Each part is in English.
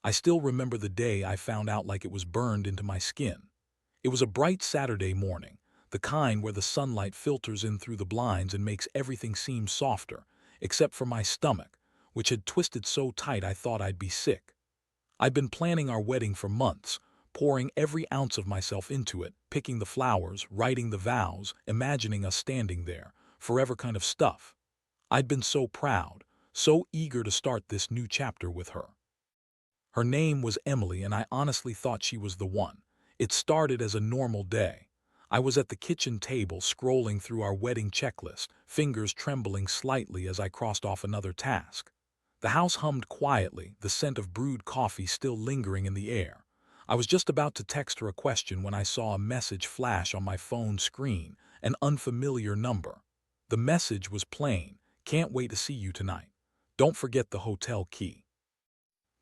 I still remember the day I found out like it was burned into my skin. It was a bright Saturday morning, the kind where the sunlight filters in through the blinds and makes everything seem softer, except for my stomach, which had twisted so tight I thought I'd be sick. I'd been planning our wedding for months, pouring every ounce of myself into it, picking the flowers, writing the vows, imagining us standing there, forever kind of stuff. I'd been so proud, so eager to start this new chapter with her. Her name was Emily, and I honestly thought she was the one. It started as a normal day. I was at the kitchen table scrolling through our wedding checklist, fingers trembling slightly as I crossed off another task. The house hummed quietly, the scent of brewed coffee still lingering in the air. I was just about to text her a question when I saw a message flash on my phone screen, an unfamiliar number. The message was plain: "Can't wait to see you tonight. Don't forget the hotel key."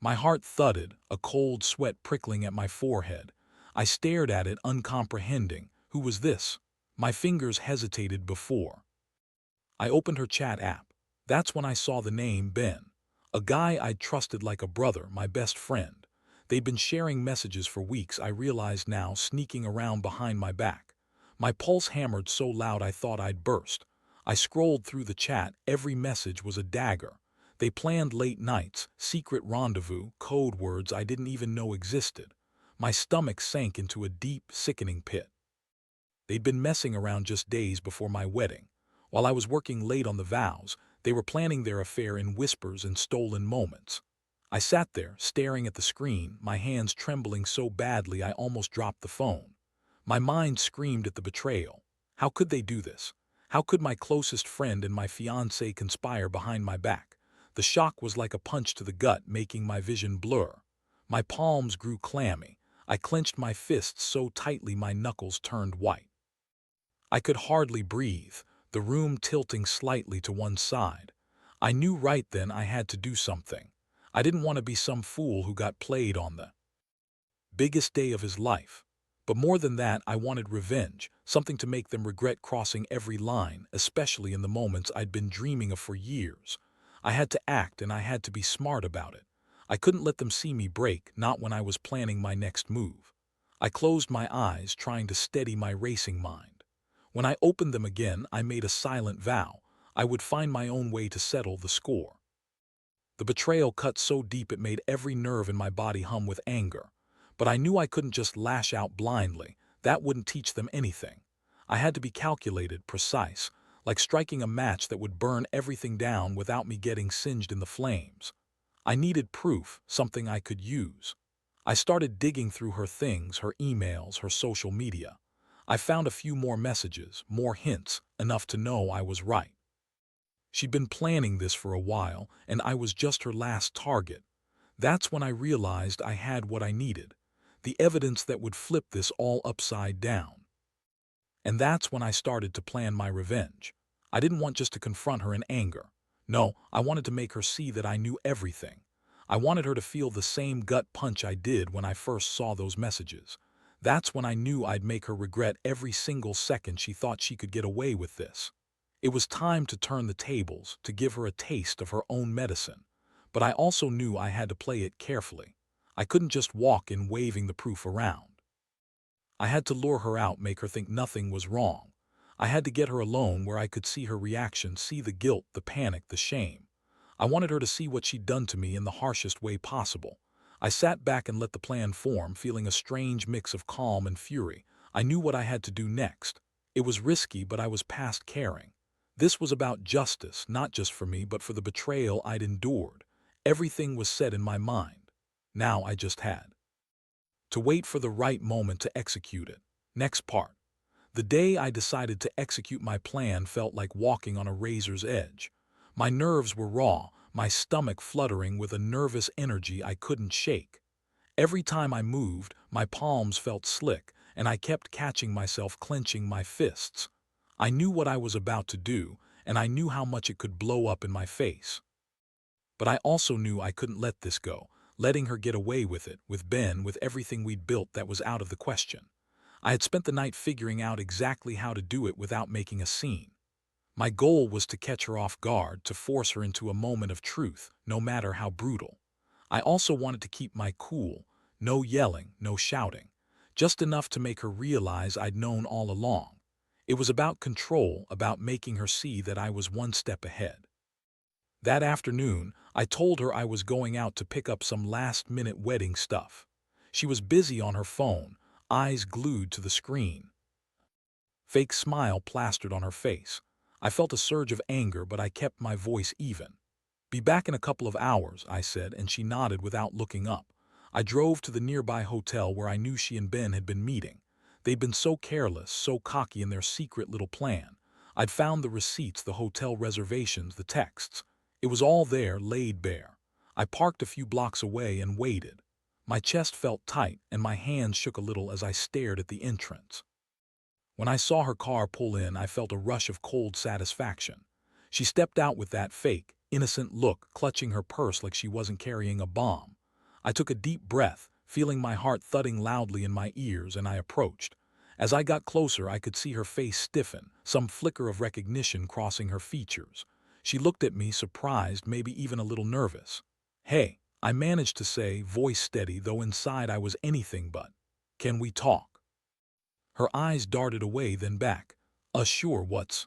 My heart thudded, a cold sweat prickling at my forehead. I stared at it, uncomprehending. Who was this? My fingers hesitated before. I opened her chat app. That's when I saw the name Ben. A guy I'd trusted like a brother, my best friend. They'd been sharing messages for weeks, I realized now, sneaking around behind my back. My pulse hammered so loud I thought I'd burst. I scrolled through the chat, every message was a dagger. They planned late nights, secret rendezvous, code words I didn't even know existed. My stomach sank into a deep, sickening pit. They'd been messing around just days before my wedding. While I was working late on the vows, they were planning their affair in whispers and stolen moments. I sat there, staring at the screen, my hands trembling so badly I almost dropped the phone. My mind screamed at the betrayal. How could they do this? How could my closest friend and my fiancé conspire behind my back? The shock was like a punch to the gut, making my vision blur. My palms grew clammy. I clenched my fists so tightly my knuckles turned white. I could hardly breathe, the room tilting slightly to one side. I knew right then I had to do something. I didn't want to be some fool who got played on the biggest day of his life. But more than that, I wanted revenge, something to make them regret crossing every line, especially in the moments I'd been dreaming of for years. I had to act, and I had to be smart about it. I couldn't let them see me break, not when I was planning my next move. I closed my eyes, trying to steady my racing mind. When I opened them again, I made a silent vow. I would find my own way to settle the score. The betrayal cut so deep it made every nerve in my body hum with anger. But I knew I couldn't just lash out blindly. That wouldn't teach them anything. I had to be calculated, precise, like striking a match that would burn everything down without me getting singed in the flames. I needed proof, something I could use. I started digging through her things, her emails, her social media. I found a few more messages, more hints, enough to know I was right. She'd been planning this for a while, and I was just her last target. That's when I realized I had what I needed, the evidence that would flip this all upside down. And that's when I started to plan my revenge. I didn't want just to confront her in anger. No, I wanted to make her see that I knew everything. I wanted her to feel the same gut punch I did when I first saw those messages. That's when I knew I'd make her regret every single second she thought she could get away with this. It was time to turn the tables, to give her a taste of her own medicine. But I also knew I had to play it carefully. I couldn't just walk in waving the proof around. I had to lure her out, make her think nothing was wrong. I had to get her alone where I could see her reaction, see the guilt, the panic, the shame. I wanted her to see what she'd done to me in the harshest way possible. I sat back and let the plan form, feeling a strange mix of calm and fury. I knew what I had to do next. It was risky, but I was past caring. This was about justice, not just for me, but for the betrayal I'd endured. Everything was set in my mind. Now I just had to wait for the right moment to execute it. Next part. The day I decided to execute my plan felt like walking on a razor's edge. My nerves were raw, my stomach fluttering with a nervous energy I couldn't shake. Every time I moved, my palms felt slick, and I kept catching myself clenching my fists. I knew what I was about to do, and I knew how much it could blow up in my face. But I also knew I couldn't let this go. Letting her get away with it, with Ben, with everything we'd built, that was out of the question. I had spent the night figuring out exactly how to do it without making a scene. My goal was to catch her off guard, to force her into a moment of truth, no matter how brutal. I also wanted to keep my cool, no yelling, no shouting, just enough to make her realize I'd known all along. It was about control, about making her see that I was one step ahead. That afternoon, I told her I was going out to pick up some last-minute wedding stuff. She was busy on her phone, eyes glued to the screen. Fake smile plastered on her face. I felt a surge of anger, but I kept my voice even. "Be back in a couple of hours," I said, and she nodded without looking up. I drove to the nearby hotel where I knew she and Ben had been meeting. They'd been so careless, so cocky in their secret little plan. I'd found the receipts, the hotel reservations, the texts. It was all there, laid bare. I parked a few blocks away and waited. My chest felt tight, and my hands shook a little as I stared at the entrance. When I saw her car pull in, I felt a rush of cold satisfaction. She stepped out with that fake, innocent look, clutching her purse like she wasn't carrying a bomb. I took a deep breath, feeling my heart thudding loudly in my ears, and I approached. As I got closer, I could see her face stiffen, some flicker of recognition crossing her features. She looked at me, surprised, maybe even a little nervous. "Hey," I managed to say, voice steady, though inside I was anything but. "Can we talk?" Her eyes darted away, then back. Sure, what's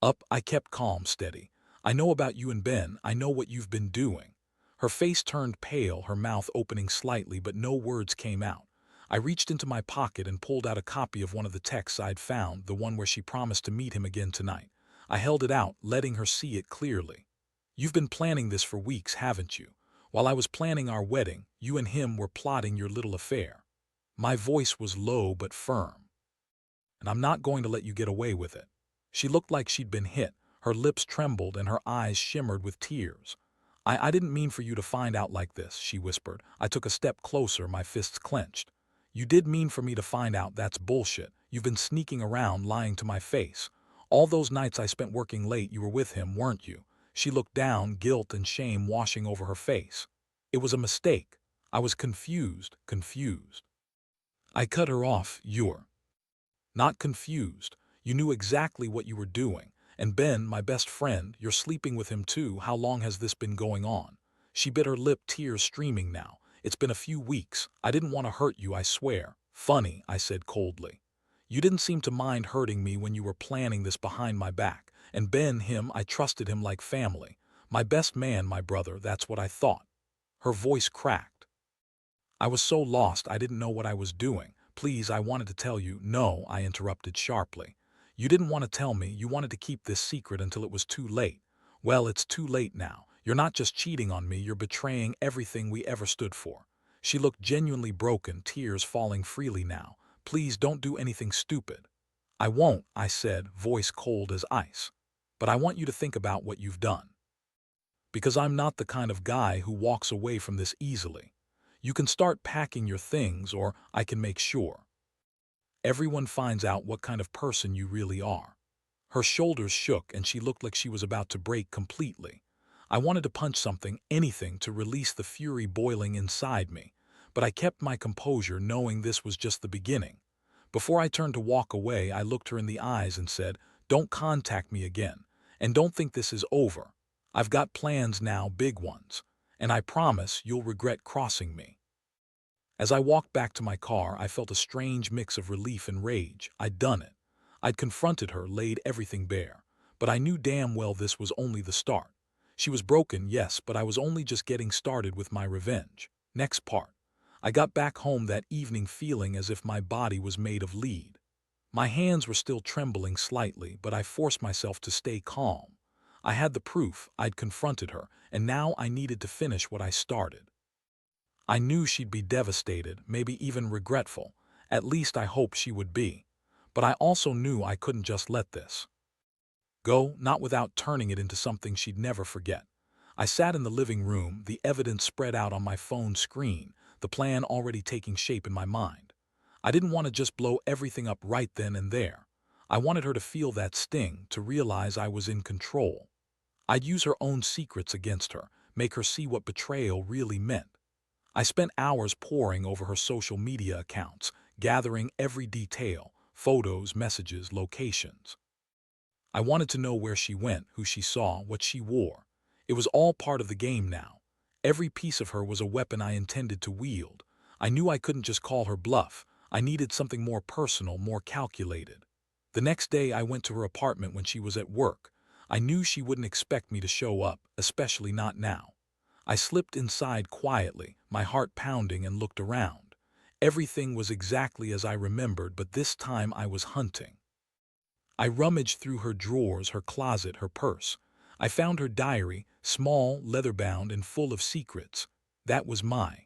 up?" I kept calm, steady. "I know about you and Ben. I know what you've been doing." Her face turned pale, her mouth opening slightly, but no words came out. I reached into my pocket and pulled out a copy of one of the texts I'd found, the one where she promised to meet him again tonight. I held it out, letting her see it clearly. "You've been planning this for weeks, haven't you? While I was planning our wedding, you and him were plotting your little affair." My voice was low but firm. "And I'm not going to let you get away with it." She looked like she'd been hit. Her lips trembled and her eyes shimmered with tears. I didn't mean for you to find out like this," she whispered. I took a step closer, my fists clenched. "You did mean for me to find out. That's bullshit. You've been sneaking around, lying to my face. All those nights I spent working late, you were with him, weren't you?" She looked down, guilt and shame washing over her face. "It was a mistake. I was confused." I cut her off. "You're not confused. You knew exactly what you were doing. And Ben, my best friend, you're sleeping with him too. How long has this been going on?" She bit her lip, tears streaming now. "It's been a few weeks. I didn't want to hurt you, I swear." "Funny," I said coldly. "You didn't seem to mind hurting me when you were planning this behind my back. And Ben, I trusted him like family. My best man, my brother, that's what I thought." Her voice cracked. "I was so lost I didn't know what I was doing. Please, I wanted to tell you." "No," I interrupted sharply. "You didn't want to tell me. You wanted to keep this secret until it was too late. Well, it's too late now. You're not just cheating on me, you're betraying everything we ever stood for." She looked genuinely broken, tears falling freely now. "Please don't do anything stupid." "I won't," I said, voice cold as ice. "But I want you to think about what you've done. Because I'm not the kind of guy who walks away from this easily. You can start packing your things, or I can make sure everyone finds out what kind of person you really are." Her shoulders shook and she looked like she was about to break completely. I wanted to punch something, anything, to release the fury boiling inside me, but I kept my composure, knowing this was just the beginning. Before I turned to walk away, I looked her in the eyes and said, "Don't contact me again, and don't think this is over. I've got plans now, big ones, and I promise you'll regret crossing me." As I walked back to my car, I felt a strange mix of relief and rage. I'd done it. I'd confronted her, laid everything bare. But I knew damn well this was only the start. She was broken, yes, but I was only just getting started with my revenge. Next part. I got back home that evening feeling as if my body was made of lead. My hands were still trembling slightly, but I forced myself to stay calm. I had the proof. I'd confronted her, and now I needed to finish what I started. I knew she'd be devastated, maybe even regretful. At least I hoped she would be. But I also knew I couldn't just let this go, not without turning it into something she'd never forget. I sat in the living room, the evidence spread out on my phone screen, the plan already taking shape in my mind. I didn't want to just blow everything up right then and there. I wanted her to feel that sting, to realize I was in control. I'd use her own secrets against her, make her see what betrayal really meant. I spent hours poring over her social media accounts, gathering every detail, photos, messages, locations. I wanted to know where she went, who she saw, what she wore. It was all part of the game now. Every piece of her was a weapon I intended to wield. I knew I couldn't just call her bluff. I needed something more personal, more calculated. The next day I went to her apartment when she was at work. I knew she wouldn't expect me to show up, especially not now. I slipped inside quietly, my heart pounding, and looked around. Everything was exactly as I remembered, but this time I was hunting. I rummaged through her drawers, her closet, her purse. I found her diary, small, leather-bound, and full of secrets. That was my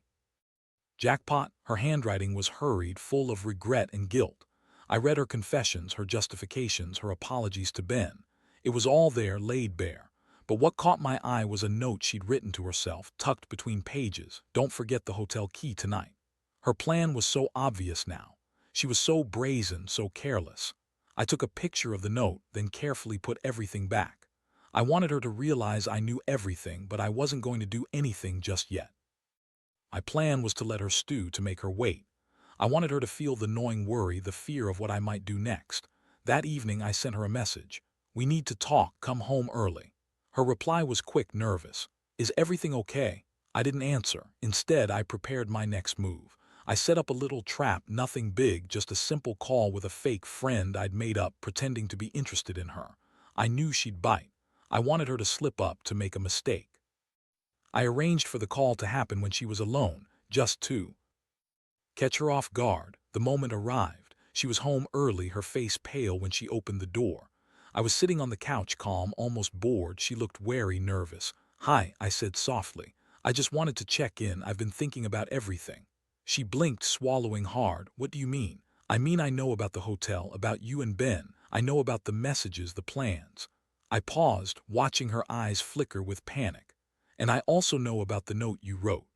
jackpot. Her handwriting was hurried, full of regret and guilt. I read her confessions, her justifications, her apologies to Ben. It was all there, laid bare. But what caught my eye was a note she'd written to herself, tucked between pages. Don't forget the hotel key tonight. Her plan was so obvious now. She was so brazen, so careless. I took a picture of the note, then carefully put everything back. I wanted her to realize I knew everything, but I wasn't going to do anything just yet. My plan was to let her stew, to make her wait. I wanted her to feel the gnawing worry, the fear of what I might do next. That evening I sent her a message. We need to talk, come home early. Her reply was quick, nervous. Is everything okay? I didn't answer. Instead, I prepared my next move. I set up a little trap, nothing big, just a simple call with a fake friend I'd made up, pretending to be interested in her. I knew she'd bite. I wanted her to slip up, to make a mistake. I arranged for the call to happen when she was alone, just to catch her off guard. The moment arrived. She was home early, her face pale when she opened the door. I was sitting on the couch, calm, almost bored. She looked wary, nervous. Hi, I said softly. I just wanted to check in. I've been thinking about everything. She blinked, swallowing hard. What do you mean? I mean, I know about the hotel, about you and Ben. I know about the messages, the plans. I paused, watching her eyes flicker with panic. And I also know about the note you wrote.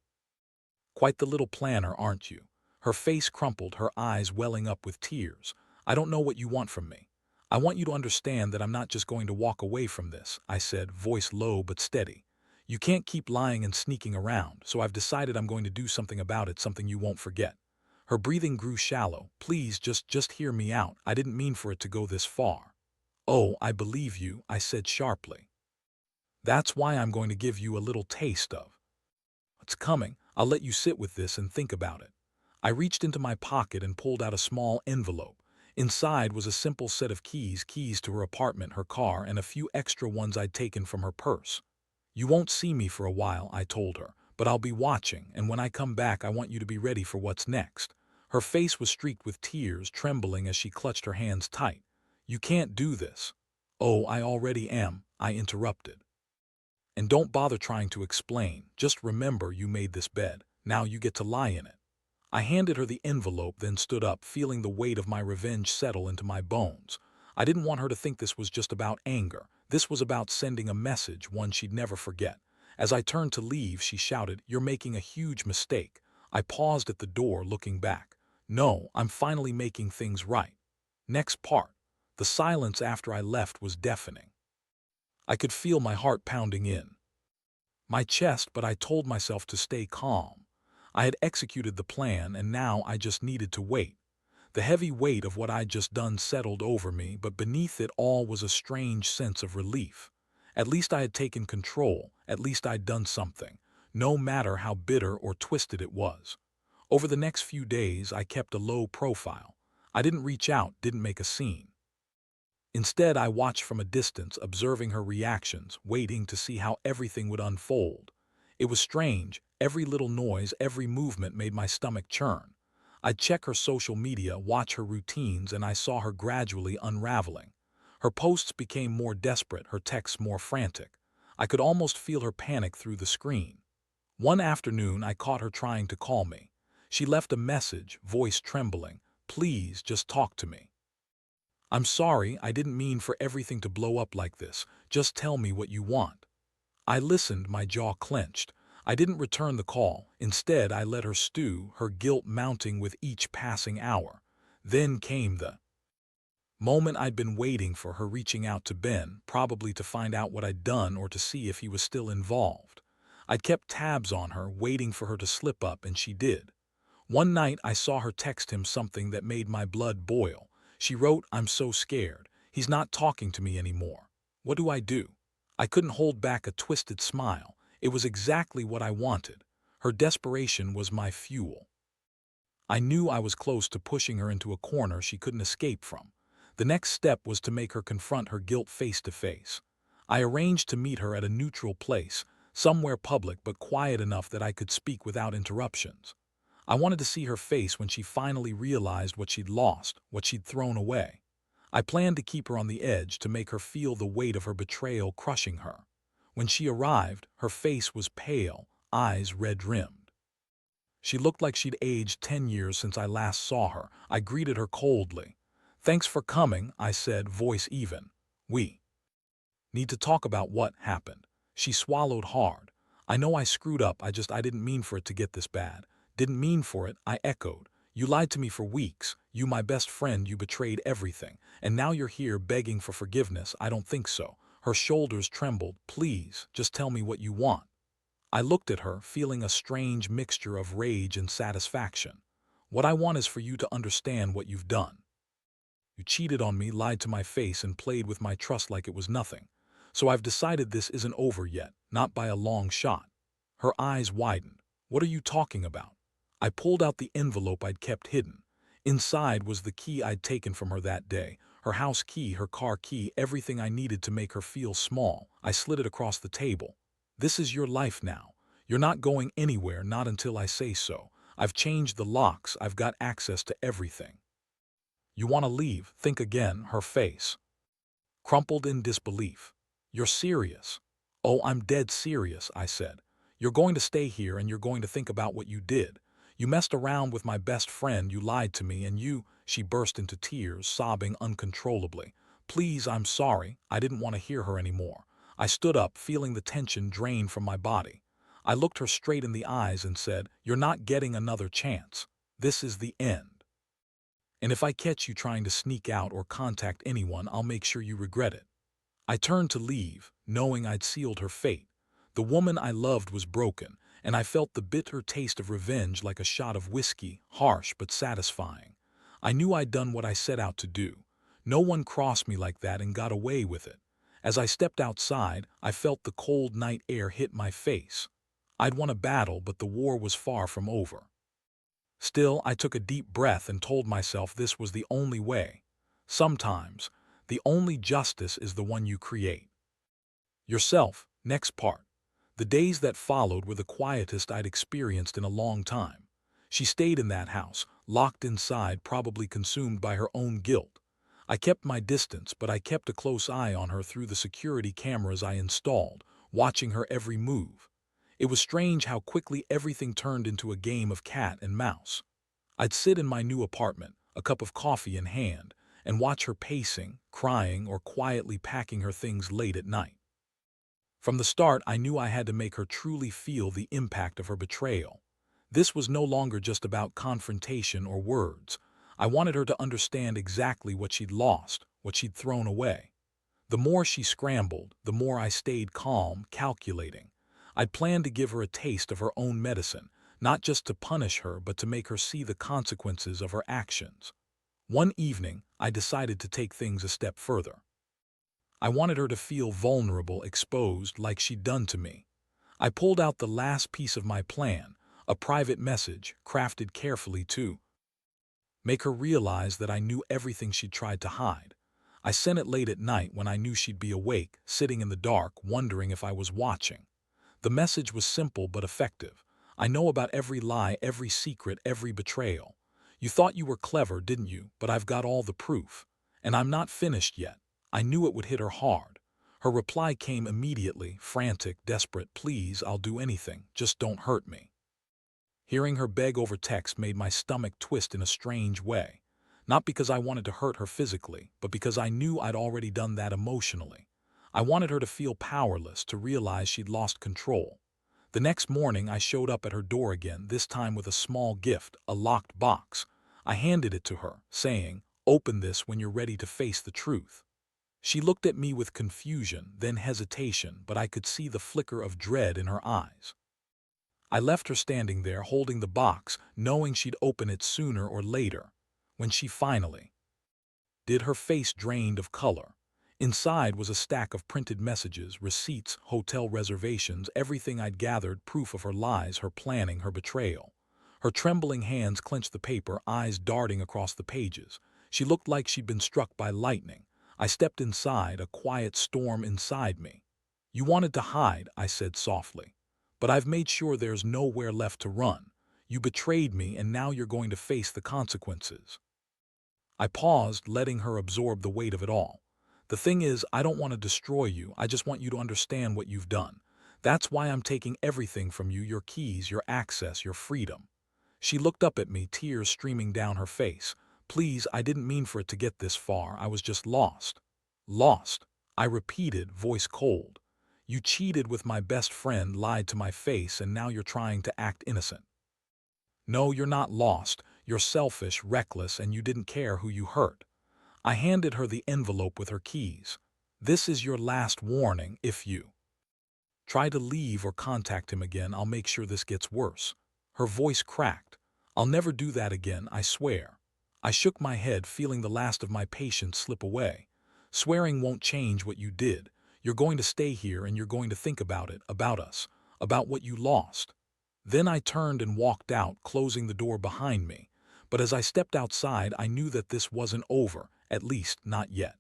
Quite the little planner, aren't you? Her face crumpled, her eyes welling up with tears. I don't know what you want from me. I want you to understand that I'm not just going to walk away from this, I said, voice low but steady. You can't keep lying and sneaking around, so I've decided I'm going to do something about it, something you won't forget. Her breathing grew shallow. Please, just hear me out. I didn't mean for it to go this far. Oh, I believe you, I said sharply. That's why I'm going to give you a little taste of what's coming. I'll let you sit with this and think about it. I reached into my pocket and pulled out a small envelope. Inside was a simple set of keys to her apartment, her car, and a few extra ones I'd taken from her purse. You won't see me for a while, I told her, but I'll be watching, and when I come back I want you to be ready for what's next. Her face was streaked with tears, trembling as she clutched her hands tight. You can't do this. Oh, I already am, I interrupted. And don't bother trying to explain. Just remember you made this bed. Now you get to lie in it. I handed her the envelope, then stood up, feeling the weight of my revenge settle into my bones. I didn't want her to think this was just about anger. This was about sending a message, one she'd never forget. As I turned to leave, she shouted, "You're making a huge mistake." I paused at the door, looking back. No, I'm finally making things right. Next part. The silence after I left was deafening. I could feel my heart pounding in my chest, but I told myself to stay calm. I had executed the plan, and now I just needed to wait. The heavy weight of what I'd just done settled over me, but beneath it all was a strange sense of relief. At least I had taken control, at least I'd done something, no matter how bitter or twisted it was. Over the next few days, I kept a low profile. I didn't reach out, didn't make a scene. Instead, I watched from a distance, observing her reactions, waiting to see how everything would unfold. It was strange. Every little noise, every movement made my stomach churn. I'd check her social media, watch her routines, and I saw her gradually unraveling. Her posts became more desperate, her texts more frantic. I could almost feel her panic through the screen. One afternoon, I caught her trying to call me. She left a message, voice trembling. "Please, just talk to me. I'm sorry, I didn't mean for everything to blow up like this. Just tell me what you want." I listened, my jaw clenched. I didn't return the call. Instead, I let her stew, her guilt mounting with each passing hour. Then came the moment I'd been waiting for, her reaching out to Ben, probably to find out what I'd done or to see if he was still involved. I'd kept tabs on her, waiting for her to slip up, and she did. One night, I saw her text him something that made my blood boil. She wrote, "I'm so scared. He's not talking to me anymore. What do I do?" I couldn't hold back a twisted smile. It was exactly what I wanted. Her desperation was my fuel. I knew I was close to pushing her into a corner she couldn't escape from. The next step was to make her confront her guilt face to face. I arranged to meet her at a neutral place, somewhere public but quiet enough that I could speak without interruptions. I wanted to see her face when she finally realized what she'd lost, what she'd thrown away. I planned to keep her on the edge to make her feel the weight of her betrayal crushing her. When she arrived, her face was pale, eyes red-rimmed. She looked like she'd aged 10 years since I last saw her. I greeted her coldly. "Thanks for coming," I said, voice even. "We need to talk about what happened." She swallowed hard. "I know I screwed up, I didn't mean for it to get this bad." "Didn't mean for it," I echoed. "You lied to me for weeks. You, my best friend, you betrayed everything. And now you're here begging for forgiveness. I don't think so." Her shoulders trembled. "Please, just tell me what you want." I looked at her, feeling a strange mixture of rage and satisfaction. "What I want is for you to understand what you've done. You cheated on me, lied to my face, and played with my trust like it was nothing. So I've decided this isn't over yet, not by a long shot." Her eyes widened. "What are you talking about?" I pulled out the envelope I'd kept hidden. Inside was the key I'd taken from her that day, her house key, her car key, everything I needed to make her feel small. I slid it across the table. "This is your life now. You're not going anywhere, not until I say so. I've changed the locks, I've got access to everything. You want to leave?" Think again, her face crumpled in disbelief. "You're serious?" "Oh, I'm dead serious," I said. "You're going to stay here and you're going to think about what you did. You messed around with my best friend, you lied to me, and you—" She burst into tears, sobbing uncontrollably. "Please, I'm sorry." I didn't want to hear her anymore. I stood up, feeling the tension drain from my body. I looked her straight in the eyes and said, "You're not getting another chance. This is the end. And if I catch you trying to sneak out or contact anyone, I'll make sure you regret it." I turned to leave, knowing I'd sealed her fate. The woman I loved was broken, and I felt the bitter taste of revenge like a shot of whiskey, harsh but satisfying. I knew I'd done what I set out to do. No one crossed me like that and got away with it. As I stepped outside, I felt the cold night air hit my face. I'd won a battle, but the war was far from over. Still, I took a deep breath and told myself this was the only way. Sometimes, the only justice is the one you create. Yourself, next part. The days that followed were the quietest I'd experienced in a long time. She stayed in that house, locked inside, probably consumed by her own guilt. I kept my distance, but I kept a close eye on her through the security cameras I installed, watching her every move. It was strange how quickly everything turned into a game of cat and mouse. I'd sit in my new apartment, a cup of coffee in hand, and watch her pacing, crying, or quietly packing her things late at night. From the start, I knew I had to make her truly feel the impact of her betrayal. This was no longer just about confrontation or words. I wanted her to understand exactly what she'd lost, what she'd thrown away. The more she scrambled, the more I stayed calm, calculating. I'd planned to give her a taste of her own medicine, not just to punish her, but to make her see the consequences of her actions. One evening, I decided to take things a step further. I wanted her to feel vulnerable, exposed, like she'd done to me. I pulled out the last piece of my plan, a private message, crafted carefully to make her realize that I knew everything she'd tried to hide. I sent it late at night when I knew she'd be awake, sitting in the dark, wondering if I was watching. The message was simple but effective. "I know about every lie, every secret, every betrayal. You thought you were clever, didn't you? But I've got all the proof. And I'm not finished yet." I knew it would hit her hard. Her reply came immediately, frantic, desperate. "Please, I'll do anything. Just don't hurt me." Hearing her beg over text made my stomach twist in a strange way. Not because I wanted to hurt her physically, but because I knew I'd already done that emotionally. I wanted her to feel powerless, to realize she'd lost control. The next morning, I showed up at her door again, this time with a small gift, a locked box. I handed it to her, saying, "Open this when you're ready to face the truth." She looked at me with confusion, then hesitation, but I could see the flicker of dread in her eyes. I left her standing there holding the box, knowing she'd open it sooner or later. When she finally did, her face drained of color. Inside was a stack of printed messages, receipts, hotel reservations, everything I'd gathered, proof of her lies, her planning, her betrayal. Her trembling hands clenched the paper, eyes darting across the pages. She looked like she'd been struck by lightning. I stepped inside, a quiet storm inside me. "You wanted to hide," I said softly. "But I've made sure there's nowhere left to run. You betrayed me, and now you're going to face the consequences." I paused, letting her absorb the weight of it all. "The thing is, I don't want to destroy you. I just want you to understand what you've done. That's why I'm taking everything from you, your keys, your access, your freedom." She looked up at me, tears streaming down her face. "Please, I didn't mean for it to get this far. I was just lost." "Lost?" I repeated, voice cold. "You cheated with my best friend, lied to my face, and now you're trying to act innocent." "No, you're not lost. You're selfish, reckless, and you didn't care who you hurt." I handed her the envelope with her keys. "This is your last warning. If you try to leave or contact him again, I'll make sure this gets worse." Her voice cracked. "I'll never do that again, I swear." I shook my head, feeling the last of my patience slip away. "Swearing won't change what you did. You're going to stay here and you're going to think about it, about us, about what you lost." Then I turned and walked out, closing the door behind me. But as I stepped outside, I knew that this wasn't over, at least not yet.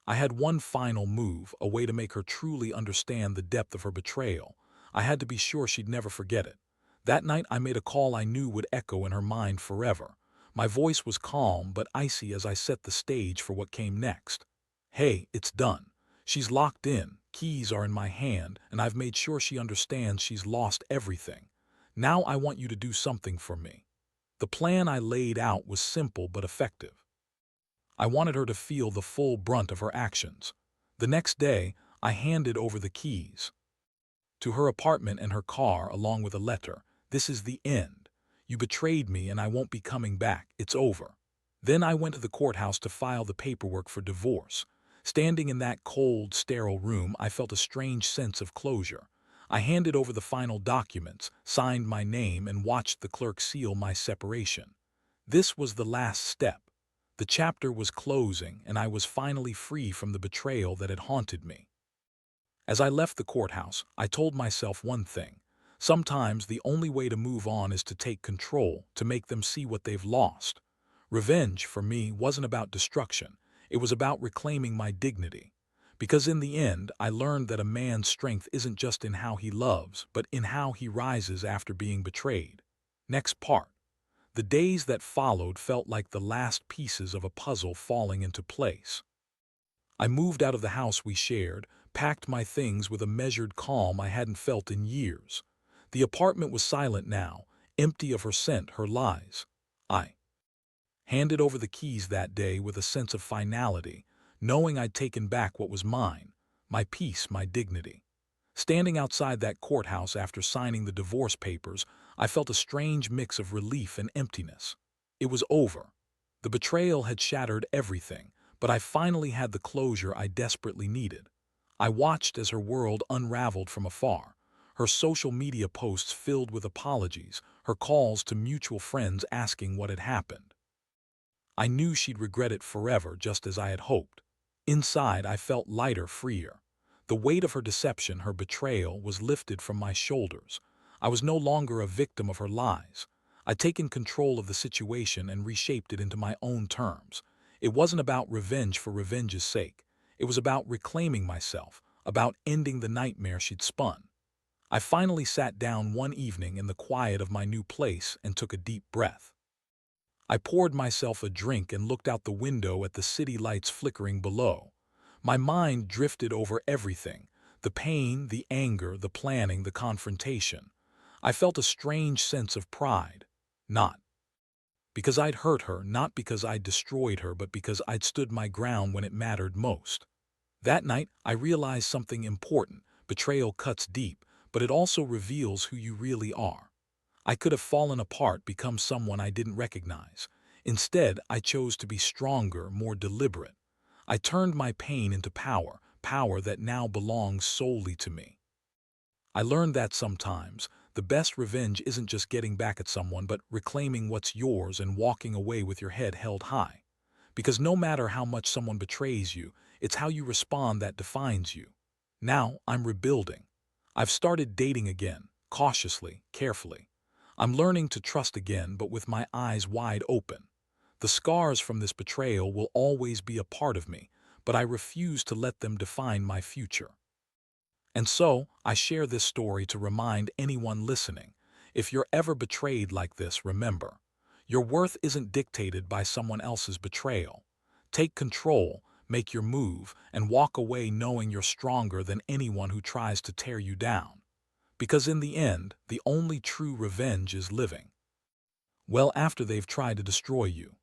I had one final move, a way to make her truly understand the depth of her betrayal. I had to be sure she'd never forget it. That night I made a call I knew would echo in her mind forever. My voice was calm but icy as I set the stage for what came next. "Hey, it's done. She's locked in, keys are in my hand, and I've made sure she understands she's lost everything. Now I want you to do something for me." The plan I laid out was simple but effective. I wanted her to feel the full brunt of her actions. The next day, I handed over the keys to her apartment and her car, along with a letter. "This is the end. You betrayed me and I won't be coming back. It's over." Then I went to the courthouse to file the paperwork for divorce. Standing in that cold, sterile room, I felt a strange sense of closure. I handed over the final documents, signed my name, and watched the clerk seal my separation. This was the last step. The chapter was closing, and I was finally free from the betrayal that had haunted me. As I left the courthouse, I told myself one thing. Sometimes the only way to move on is to take control, to make them see what they've lost. Revenge, for me, wasn't about destruction. It was about reclaiming my dignity. Because in the end, I learned that a man's strength isn't just in how he loves, but in how he rises after being betrayed. Next part. The days that followed felt like the last pieces of a puzzle falling into place. I moved out of the house we shared, packed my things with a measured calm I hadn't felt in years. The apartment was silent now, empty of her scent, her lies. I handed over the keys that day with a sense of finality, knowing I'd taken back what was mine, my peace, my dignity. Standing outside that courthouse after signing the divorce papers, I felt a strange mix of relief and emptiness. It was over. The betrayal had shattered everything, but I finally had the closure I desperately needed. I watched as her world unraveled from afar, her social media posts filled with apologies, her calls to mutual friends asking what had happened. I knew she'd regret it forever, just as I had hoped. Inside, I felt lighter, freer. The weight of her deception, her betrayal, was lifted from my shoulders. I was no longer a victim of her lies. I'd taken control of the situation and reshaped it into my own terms. It wasn't about revenge for revenge's sake. It was about reclaiming myself, about ending the nightmare she'd spun. I finally sat down one evening in the quiet of my new place and took a deep breath. I poured myself a drink and looked out the window at the city lights flickering below. My mind drifted over everything, the pain, the anger, the planning, the confrontation. I felt a strange sense of pride. Not because I'd hurt her, not because I'd destroyed her, but because I'd stood my ground when it mattered most. That night, I realized something important. Betrayal cuts deep, but it also reveals who you really are. I could have fallen apart, become someone I didn't recognize. Instead, I chose to be stronger, more deliberate. I turned my pain into power, power that now belongs solely to me. I learned that sometimes the best revenge isn't just getting back at someone, but reclaiming what's yours and walking away with your head held high. Because no matter how much someone betrays you, It's how you respond that defines you. Now I'm rebuilding. I've started dating again, cautiously, carefully. I'm learning to trust again, but with my eyes wide open. The scars from this betrayal will always be a part of me, but I refuse to let them define my future. And so, I share this story to remind anyone listening, if you're ever betrayed like this, remember, your worth isn't dictated by someone else's betrayal. Take control, make your move, and walk away knowing you're stronger than anyone who tries to tear you down. Because in the end, the only true revenge is living well after they've tried to destroy you.